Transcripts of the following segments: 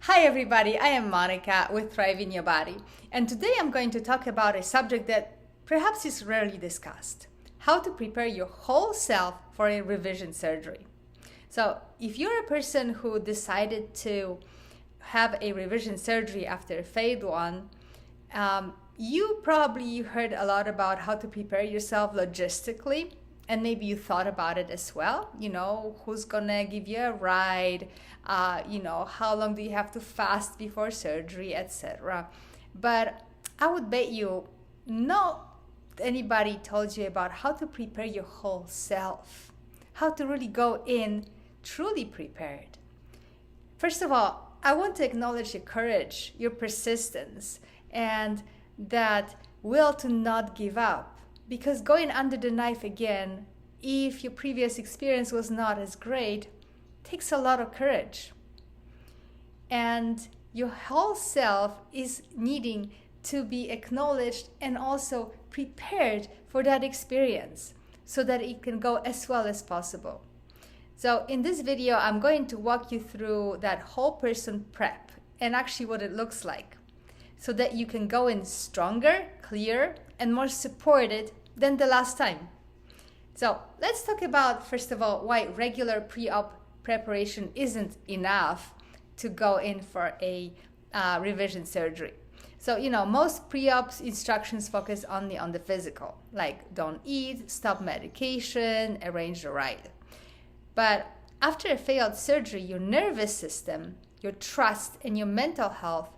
Hi everybody, I am Monica with Thrive in Your Body, and today I'm going to talk about a subject that perhaps is rarely discussed: how to prepare your whole self for a revision surgery. So if you're a person who decided to have a revision surgery after a failed one, you probably heard a lot about how to prepare yourself logistically, and maybe you thought about it as well. Who's gonna give you a ride, how long do you have to fast before surgery, etc. But I would bet you not anybody told you about how to prepare your whole self, how to really go in truly prepared. First of all, I want to acknowledge your courage, your persistence, and that will to not give up. Because going under the knife again, if your previous experience was not as great, takes a lot of courage. And your whole self is needing to be acknowledged and also prepared for that experience so that it can go as well as possible. So in this video, I'm going to walk you through that whole person prep and actually what it looks like, so that you can go in stronger, clearer, and more supported than the last time. So let's talk about, first of all, why regular pre-op preparation isn't enough to go in for a revision surgery. So, most pre-op instructions focus only on the physical, like don't eat, stop medication, arrange the ride. But after a failed surgery, your nervous system, your trust, and your mental health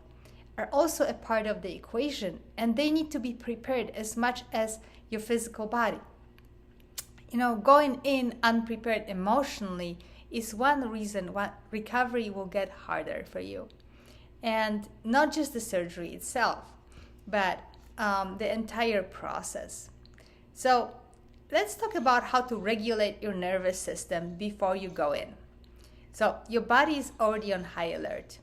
are also a part of the equation, and they need to be prepared as much as your physical body. Going in unprepared emotionally is one reason why recovery will get harder for you. And not just the surgery itself, but the entire process. So let's talk about how to regulate your nervous system before you go in. So your body is already on high alert.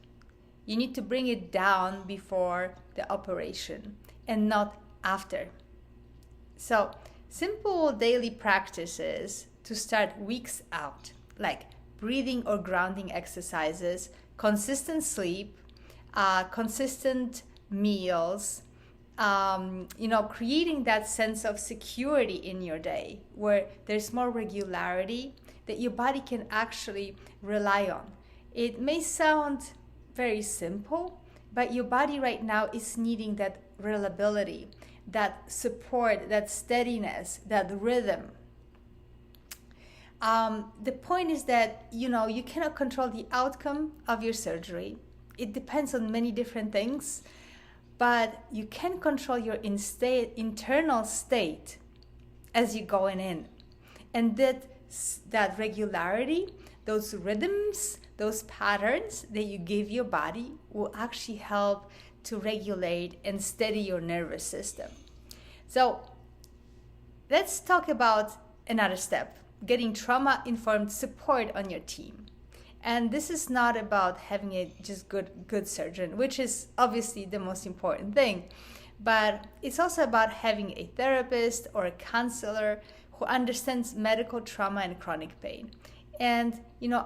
You need to bring it down before the operation and not after. So simple daily practices to start weeks out, like breathing or grounding exercises, consistent sleep, consistent meals, creating that sense of security in your day where there's more regularity that your body can actually rely on. It may sound very simple, but your body right now is needing that reliability, that support, that steadiness, that rhythm. The point is that, you cannot control the outcome of your surgery. It depends on many different things, but you can control your internal state as you're going in. And that regularity, those rhythms, those patterns that you give your body will actually help to regulate and steady your nervous system. So let's talk about another step: getting trauma-informed support on your team. And this is not about having a just good surgeon, which is obviously the most important thing, but it's also about having a therapist or a counselor who understands medical trauma and chronic pain. And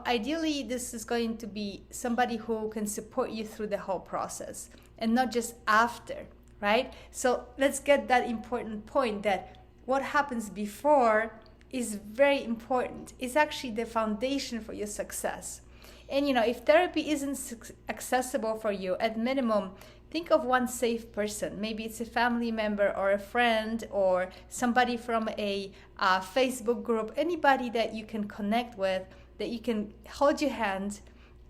ideally this is going to be somebody who can support you through the whole process and not just after, right? So let's get that important point that what happens before is very important. It's actually the foundation for your success. And if therapy isn't accessible for you, at minimum, think of one safe person. Maybe it's a family member or a friend or somebody from a Facebook group, anybody that you can connect with, that you can hold your hand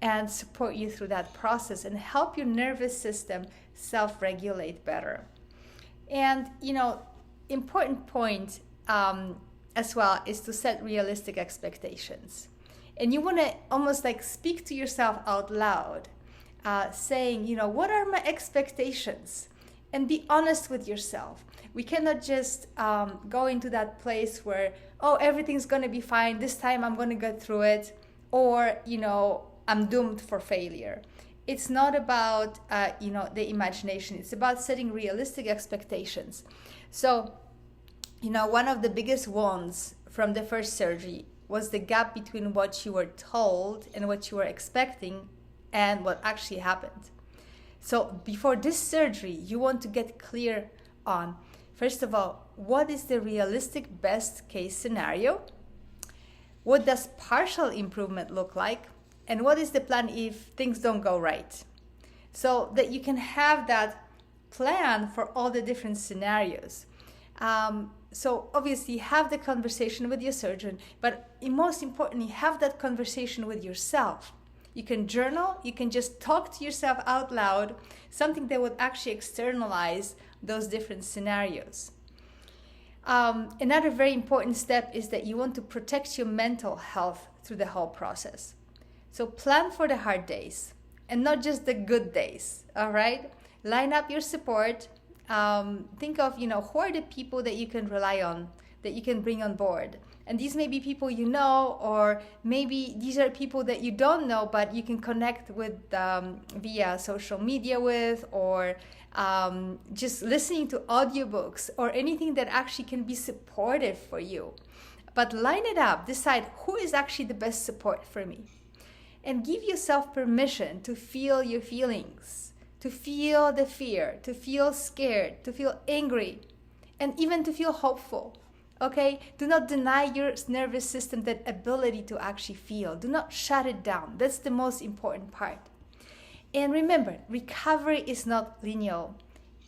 and support you through that process and help your nervous system self-regulate better. And, important point as well is to set realistic expectations. And you want to almost like speak to yourself out loud, saying, what are my expectations? And be honest with yourself. We cannot just go into that place where, everything's going to be fine. This time I'm going to get through it. Or, I'm doomed for failure. It's not about, the imagination. It's about setting realistic expectations. So, one of the biggest wounds from the first surgery was the gap between what you were told and what you were expecting and what actually happened. So before this surgery, you want to get clear on, first of all, what is the realistic best case scenario? What does partial improvement look like? And what is the plan if things don't go right? So that you can have that plan for all the different scenarios. So obviously have the conversation with your surgeon, but most importantly, have that conversation with yourself. You can journal, you can just talk to yourself out loud, something that would actually externalize those different scenarios. Another very important step is that you want to protect your mental health through the whole process. So plan for the hard days and not just the good days, all right? Line up your support. Think of, who are the people that you can rely on, that you can bring on board. And these may be people you know, or maybe these are people that you don't know, but you can connect with via social media with, or just listening to audiobooks, or anything that actually can be supportive for you. But line it up, decide who is actually the best support for me. And give yourself permission to feel your feelings, to feel the fear, to feel scared, to feel angry, and even to feel hopeful. Okay? Do not deny your nervous system that ability to actually feel. Do not shut it down. That's the most important part. And remember, recovery is not linear.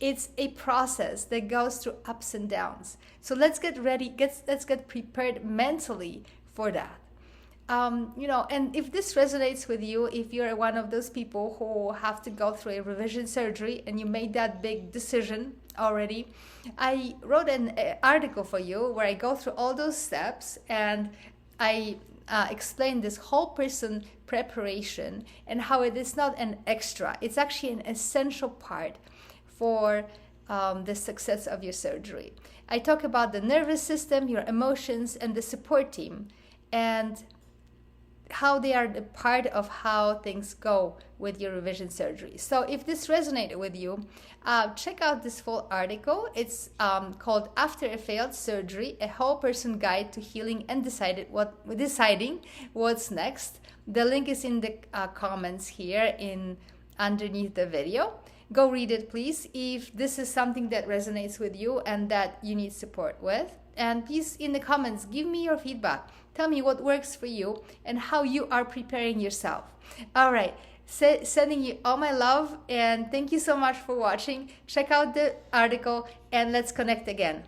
It's a process that goes through ups and downs. So let's get ready, let's get prepared mentally for that. And if this resonates with you, if you're one of those people who have to go through a revision surgery and you made that big decision already, I wrote an article for you where I go through all those steps, and I explain this whole person preparation and how it is not an extra. It's actually an essential part for the success of your surgery. I talk about the nervous system, your emotions, and the support team, and how they are a part of how things go with your revision surgery. So if this resonated with you, check out this full article. It's called After a Failed Surgery, a Whole Person Guide to Healing and Deciding What's Next. The link is in the comments here underneath the video. Go read it, please, if this is something that resonates with you and that you need support with. And please, in the comments, give me your feedback. Tell me what works for you and how you are preparing yourself. All right, sending you all my love, and thank you so much for watching. Check out the article and let's connect again.